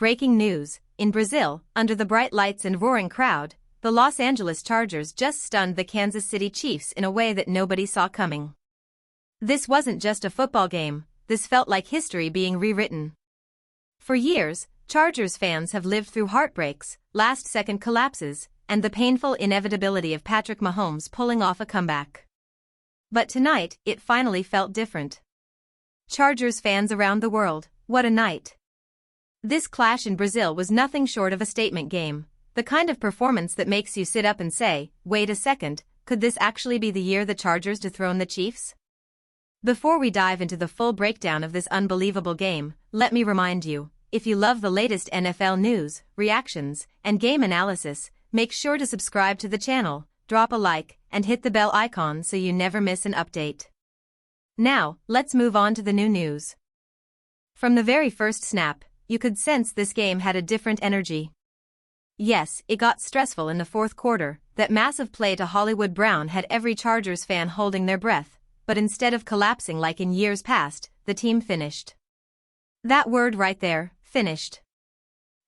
Breaking news: in Brazil, under the bright lights and roaring crowd, the Los Angeles Chargers just stunned the Kansas City Chiefs in a way that nobody saw coming. This wasn't just a football game, this felt like history being rewritten. For years, Chargers fans have lived through heartbreaks, last-second collapses, and the painful inevitability of Patrick Mahomes pulling off a comeback. But tonight, it finally felt different. Chargers fans around the world, what a night. This clash in Brazil was nothing short of a statement game, the kind of performance that makes you sit up and say, wait a second, could this actually be the year the Chargers dethrone the Chiefs? Before we dive into the full breakdown of this unbelievable game, let me remind you, if you love the latest NFL news, reactions, and game analysis, make sure to subscribe to the channel, drop a like, and hit the bell icon so you never miss an update. Now, let's move on to the new news. From the very first snap, you could sense this game had a different energy. Yes, it got stressful in the fourth quarter. That massive play to Hollywood Brown had every Chargers fan holding their breath, but instead of collapsing like in years past, the team finished. That word right there, finished.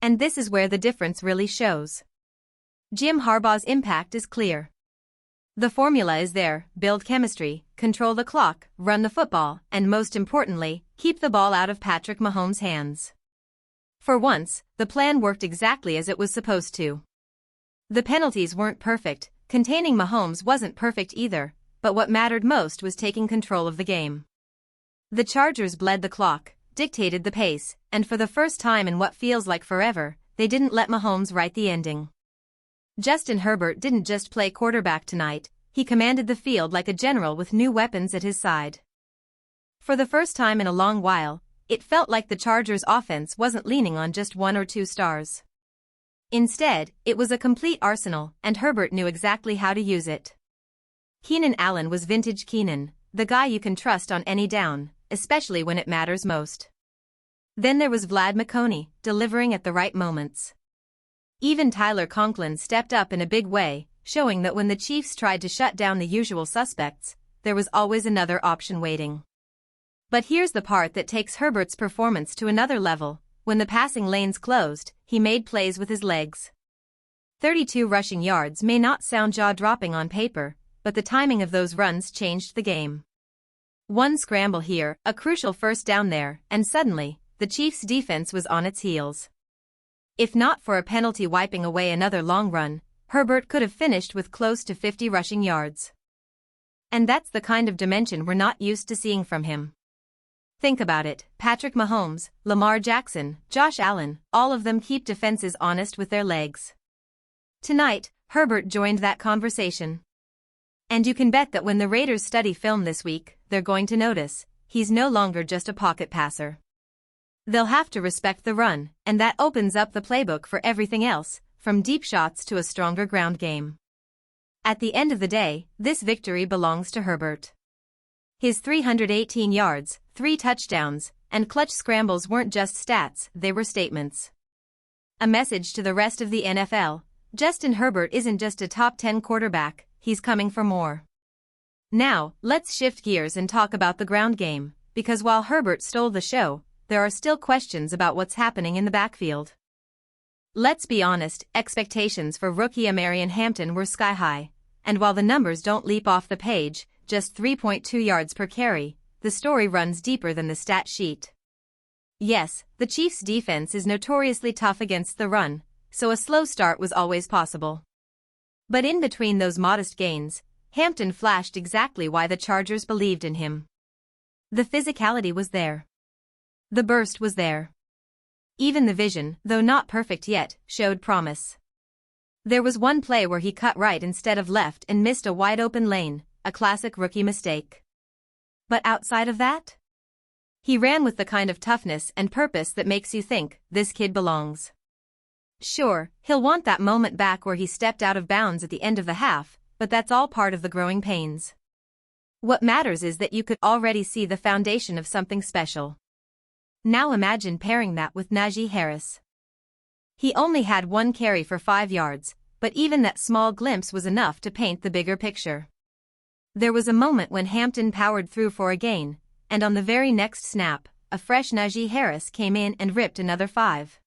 And this is where the difference really shows. Jim Harbaugh's impact is clear. The formula is there: build chemistry, control the clock, run the football, and most importantly, keep the ball out of Patrick Mahomes' hands. For once, the plan worked exactly as it was supposed to. The penalties weren't perfect, containing Mahomes wasn't perfect either, but what mattered most was taking control of the game. The Chargers bled the clock, dictated the pace, and for the first time in what feels like forever, they didn't let Mahomes write the ending. Justin Herbert didn't just play quarterback tonight, he commanded the field like a general with new weapons at his side. For the first time in a long while, it felt like the Chargers' offense wasn't leaning on just one or two stars. Instead, it was a complete arsenal, and Herbert knew exactly how to use it. Keenan Allen was vintage Keenan, the guy you can trust on any down, especially when it matters most. Then there was Vlad McConey, delivering at the right moments. Even Tyler Conklin stepped up in a big way, showing that when the Chiefs tried to shut down the usual suspects, there was always another option waiting. But here's the part that takes Herbert's performance to another level: when the passing lanes closed, he made plays with his legs. 32 rushing yards may not sound jaw-dropping on paper, but the timing of those runs changed the game. One scramble here, a crucial first down there, and suddenly, the Chiefs' defense was on its heels. If not for a penalty wiping away another long run, Herbert could have finished with close to 50 rushing yards. And that's the kind of dimension we're not used to seeing from him. Think about it: Patrick Mahomes, Lamar Jackson, Josh Allen, all of them keep defenses honest with their legs. Tonight, Herbert joined that conversation. And you can bet that when the Raiders study film this week, they're going to notice he's no longer just a pocket passer. They'll have to respect the run, and that opens up the playbook for everything else, from deep shots to a stronger ground game. At the end of the day, this victory belongs to Herbert. His 318 yards, 3 touchdowns, and clutch scrambles weren't just stats, they were statements. A message to the rest of the NFL: Justin Herbert isn't just a top 10 quarterback, he's coming for more. Now, let's shift gears and talk about the ground game, because while Herbert stole the show, there are still questions about what's happening in the backfield. Let's be honest, expectations for rookie Amarian Hampton were sky-high, and while the numbers don't leap off the page, just 3.2 yards per carry, the story runs deeper than the stat sheet. Yes, the Chiefs' defense is notoriously tough against the run, so a slow start was always possible. But in between those modest gains, Hampton flashed exactly why the Chargers believed in him. The physicality was there. The burst was there. Even the vision, though not perfect yet, showed promise. There was one play where he cut right instead of left and missed a wide-open lane, a classic rookie mistake. But outside of that, he ran with the kind of toughness and purpose that makes you think, this kid belongs. Sure, he'll want that moment back where he stepped out of bounds at the end of the half, but that's all part of the growing pains. What matters is that you could already see the foundation of something special. Now imagine pairing that with Najee Harris. He only had 1 carry for 5 yards, but even that small glimpse was enough to paint the bigger picture. There was a moment when Hampton powered through for a gain, and on the very next snap, a fresh Najee Harris came in and ripped another 5.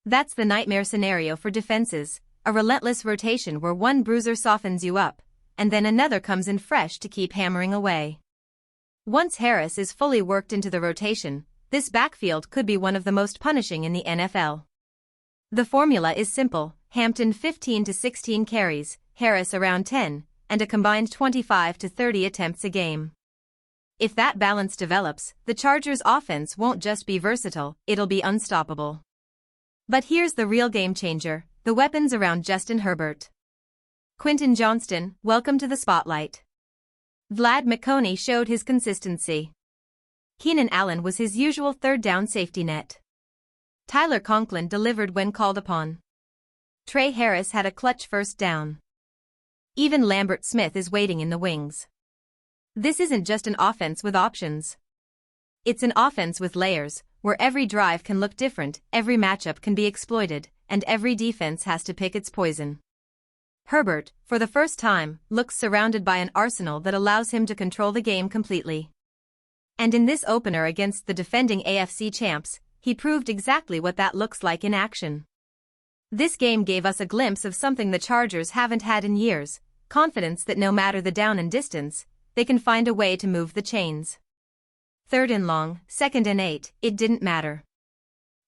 That's the nightmare scenario for defenses, a relentless rotation where one bruiser softens you up, and then another comes in fresh to keep hammering away. Once Harris is fully worked into the rotation, this backfield could be one of the most punishing in the NFL. The formula is simple: Hampton 15 to 16 carries, Harris around 10, and a combined 25 to 30 attempts a game. If that balance develops, the Chargers' offense won't just be versatile, it'll be unstoppable. But here's the real game changer: the weapons around Justin Herbert. Quentin Johnston, welcome to the spotlight. Vlad McConaughey showed his consistency. Keenan Allen was his usual third-down safety net. Tyler Conklin delivered when called upon. Trey Harris had a clutch first down. Even Lambert Smith is waiting in the wings. This isn't just an offense with options. It's an offense with layers, where every drive can look different, every matchup can be exploited, and every defense has to pick its poison. Herbert, for the first time, looks surrounded by an arsenal that allows him to control the game completely. And in this opener against the defending AFC champs, he proved exactly what that looks like in action. This game gave us a glimpse of something the Chargers haven't had in years: confidence that no matter the down and distance, they can find a way to move the chains. 3rd and long, 2nd and 8, it didn't matter.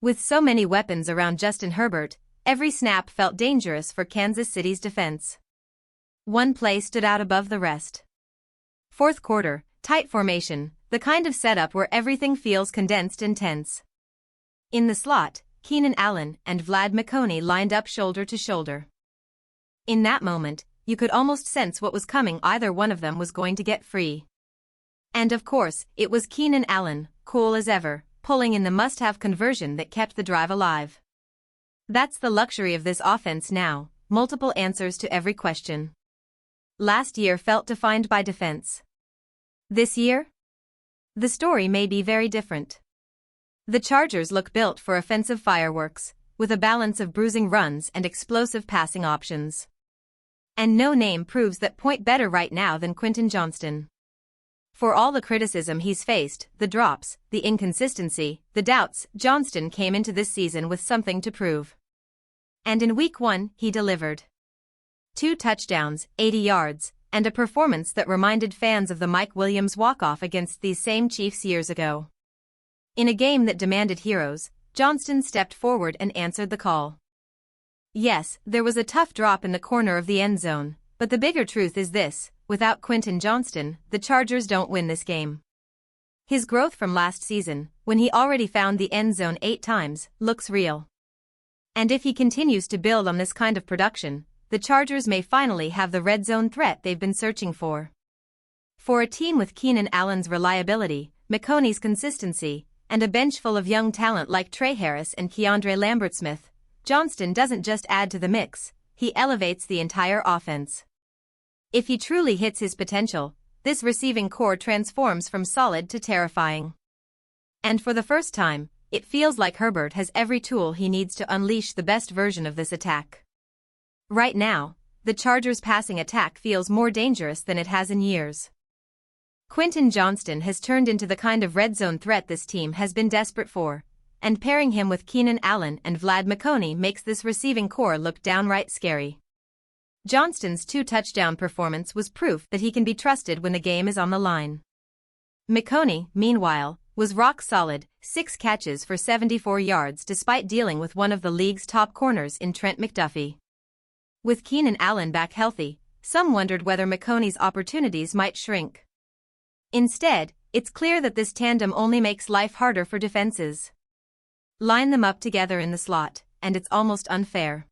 With so many weapons around Justin Herbert, every snap felt dangerous for Kansas City's defense. One play stood out above the rest. 4th quarter, tight formation, the kind of setup where everything feels condensed and tense. In the slot, Keenan Allen and Vlad McConaughey lined up shoulder to shoulder. In that moment, you could almost sense what was coming: either one of them was going to get free. And of course, it was Keenan Allen, cool as ever, pulling in the must-have conversion that kept the drive alive. That's the luxury of this offense now: multiple answers to every question. Last year felt defined by defense. This year? The story may be very different. The Chargers look built for offensive fireworks, with a balance of bruising runs and explosive passing options. And no name proves that point better right now than Quentin Johnston. For all the criticism he's faced, the drops, the inconsistency, the doubts, Johnston came into this season with something to prove. And in Week 1, he delivered. 2 touchdowns, 80 yards, and a performance that reminded fans of the Mike Williams walk-off against these same Chiefs years ago. In a game that demanded heroes, Johnston stepped forward and answered the call. Yes, there was a tough drop in the corner of the end zone, but the bigger truth is this: without Quentin Johnston, the Chargers don't win this game. His growth from last season, when he already found the end zone 8 times, looks real. And if he continues to build on this kind of production, the Chargers may finally have the red zone threat they've been searching for. For a team with Keenan Allen's reliability, McConaughey's consistency, and a bench full of young talent like Trey Harris and Keandre Lambert-Smith, Johnston doesn't just add to the mix, he elevates the entire offense. If he truly hits his potential, this receiving core transforms from solid to terrifying. And for the first time, it feels like Herbert has every tool he needs to unleash the best version of this attack. Right now, the Chargers' passing attack feels more dangerous than it has in years. Quentin Johnston has turned into the kind of red zone threat this team has been desperate for, and pairing him with Keenan Allen and Vlad McConaughey makes this receiving core look downright scary. Johnston's 2-touchdown performance was proof that he can be trusted when the game is on the line. McConaughey, meanwhile, was rock solid, 6 catches for 74 yards despite dealing with one of the league's top corners in Trent McDuffie. With Keenan Allen back healthy, some wondered whether McConaughey's opportunities might shrink. Instead, it's clear that this tandem only makes life harder for defenses. Line them up together in the slot, and it's almost unfair.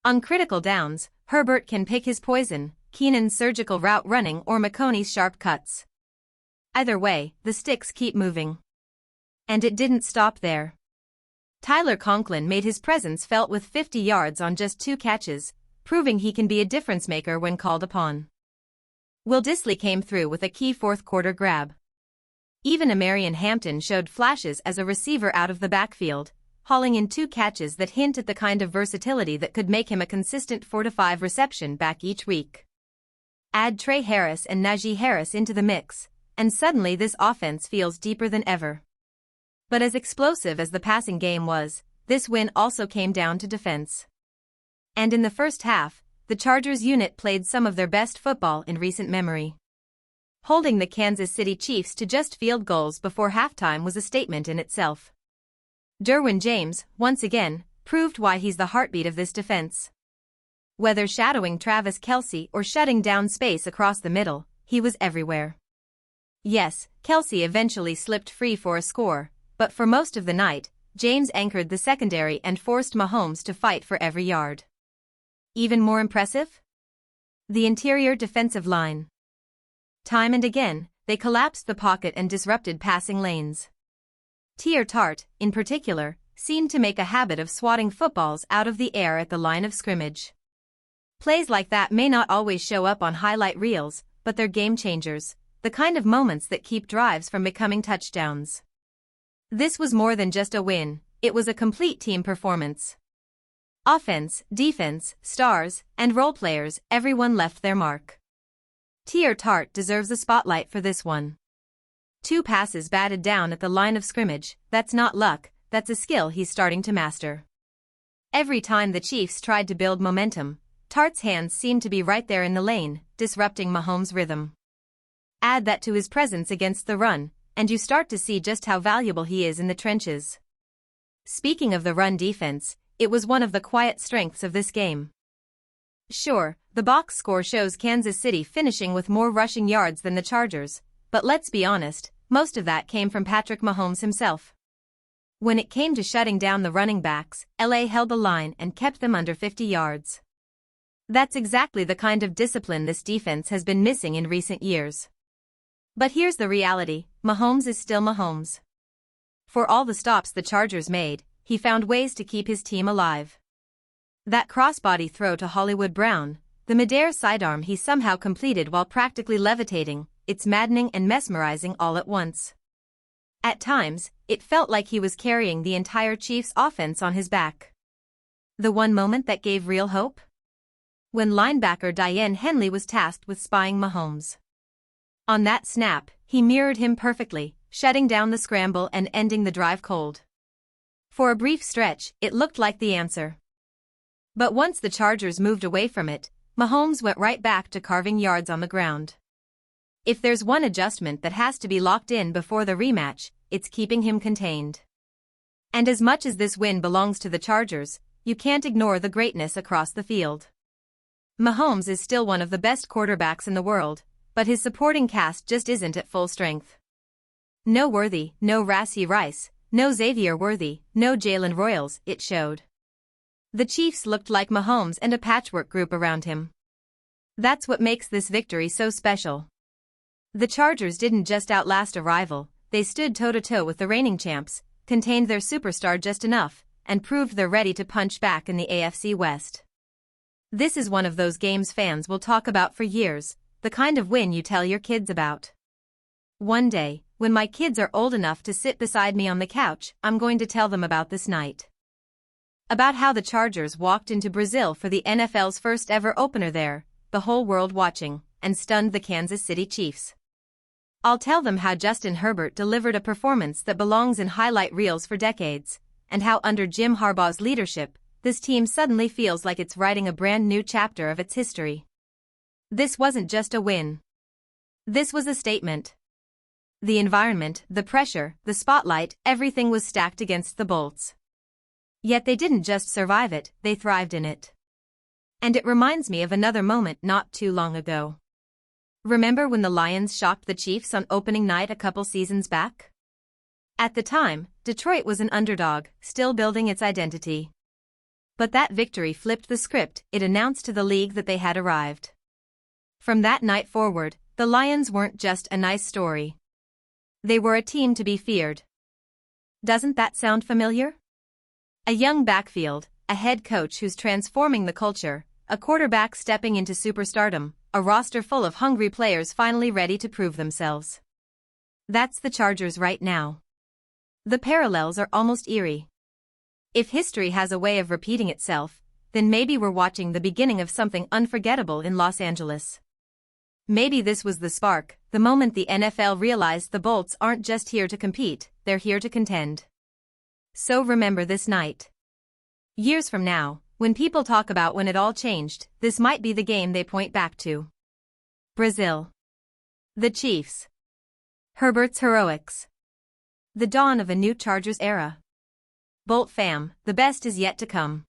On critical downs, Herbert can pick his poison: Keenan's surgical route running or McConaughey's sharp cuts. Either way, the sticks keep moving. And it didn't stop there. Tyler Conklin made his presence felt with 50 yards on just 2 catches, proving he can be a difference maker when called upon. Will Dissly came through with a key 4th-quarter grab. Even Amarian Hampton showed flashes as a receiver out of the backfield, hauling in 2 catches that hint at the kind of versatility that could make him a consistent 4 to 5 reception back each week. Add Trey Harris and Najee Harris into the mix, and suddenly this offense feels deeper than ever. But as explosive as the passing game was, this win also came down to defense. And in the first half, the Chargers unit played some of their best football in recent memory. Holding the Kansas City Chiefs to just field goals before halftime was a statement in itself. Derwin James, once again, proved why he's the heartbeat of this defense. Whether shadowing Travis Kelce or shutting down space across the middle, he was everywhere. Yes, Kelce eventually slipped free for a score, but for most of the night, James anchored the secondary and forced Mahomes to fight for every yard. Even more impressive? The interior defensive line. Time and again, they collapsed the pocket and disrupted passing lanes. Tart, in particular, seemed to make a habit of swatting footballs out of the air at the line of scrimmage. Plays like that may not always show up on highlight reels, but they're game changers, the kind of moments that keep drives from becoming touchdowns. This was more than just a win, it was a complete team performance. Offense, defense, stars, and role players, everyone left their mark. Tart deserves a spotlight for this one. 2 passes batted down at the line of scrimmage, that's not luck, that's a skill he's starting to master. Every time the Chiefs tried to build momentum, Tart's hands seemed to be right there in the lane, disrupting Mahomes' rhythm. Add that to his presence against the run, and you start to see just how valuable he is in the trenches. Speaking of the run defense, it was one of the quiet strengths of this game. Sure, the box score shows Kansas City finishing with more rushing yards than the Chargers, but let's be honest, most of that came from Patrick Mahomes himself. When it came to shutting down the running backs, LA held the line and kept them under 50 yards. That's exactly the kind of discipline this defense has been missing in recent years. But here's the reality, Mahomes is still Mahomes. For all the stops the Chargers made, he found ways to keep his team alive. That crossbody throw to Hollywood Brown, the midair sidearm he somehow completed while practically levitating, it's maddening and mesmerizing all at once. At times, it felt like he was carrying the entire Chiefs' offense on his back. The one moment that gave real hope? When linebacker Diane Henley was tasked with spying Mahomes. On that snap, he mirrored him perfectly, shutting down the scramble and ending the drive cold. For a brief stretch, it looked like the answer. But once the Chargers moved away from it, Mahomes went right back to carving yards on the ground. If there's one adjustment that has to be locked in before the rematch, it's keeping him contained. And as much as this win belongs to the Chargers, you can't ignore the greatness across the field. Mahomes is still one of the best quarterbacks in the world, but his supporting cast just isn't at full strength. No Worthy, no Rashee Rice, no Xavier Worthy, no Jalen Royals, it showed. The Chiefs looked like Mahomes and a patchwork group around him. That's what makes this victory so special. The Chargers didn't just outlast a rival, they stood toe-to-toe with the reigning champs, contained their superstar just enough, and proved they're ready to punch back in the AFC West. This is one of those games fans will talk about for years, the kind of win you tell your kids about. One day, when my kids are old enough to sit beside me on the couch, I'm going to tell them about this night. About how the Chargers walked into Brazil for the NFL's first ever opener there, the whole world watching, and stunned the Kansas City Chiefs. I'll tell them how Justin Herbert delivered a performance that belongs in highlight reels for decades, and how under Jim Harbaugh's leadership, this team suddenly feels like it's writing a brand new chapter of its history. This wasn't just a win. This was a statement. The environment, the pressure, the spotlight, everything was stacked against the Bolts. Yet they didn't just survive it, they thrived in it. And it reminds me of another moment not too long ago. Remember when the Lions shocked the Chiefs on opening night a couple seasons back? At the time, Detroit was an underdog, still building its identity. But that victory flipped the script, it announced to the league that they had arrived. From that night forward, the Lions weren't just a nice story. They were a team to be feared. Doesn't that sound familiar? A young Backfield, a head coach who's transforming the culture, a quarterback stepping into superstardom, a roster full of hungry players finally ready to prove themselves. That's the Chargers right now. The parallels are almost eerie. If history has a way of repeating itself, then maybe we're watching the beginning of something unforgettable in Los Angeles. Maybe this was the spark, the moment the NFL realized the Bolts aren't just here to compete, they're here to contend. So remember this night. Years from now, when people talk about when it all changed, this might be the game they point back to. Brazil. The Chiefs. Herbert's heroics. The dawn of a new Chargers era. Bolt fam, the best is yet to come.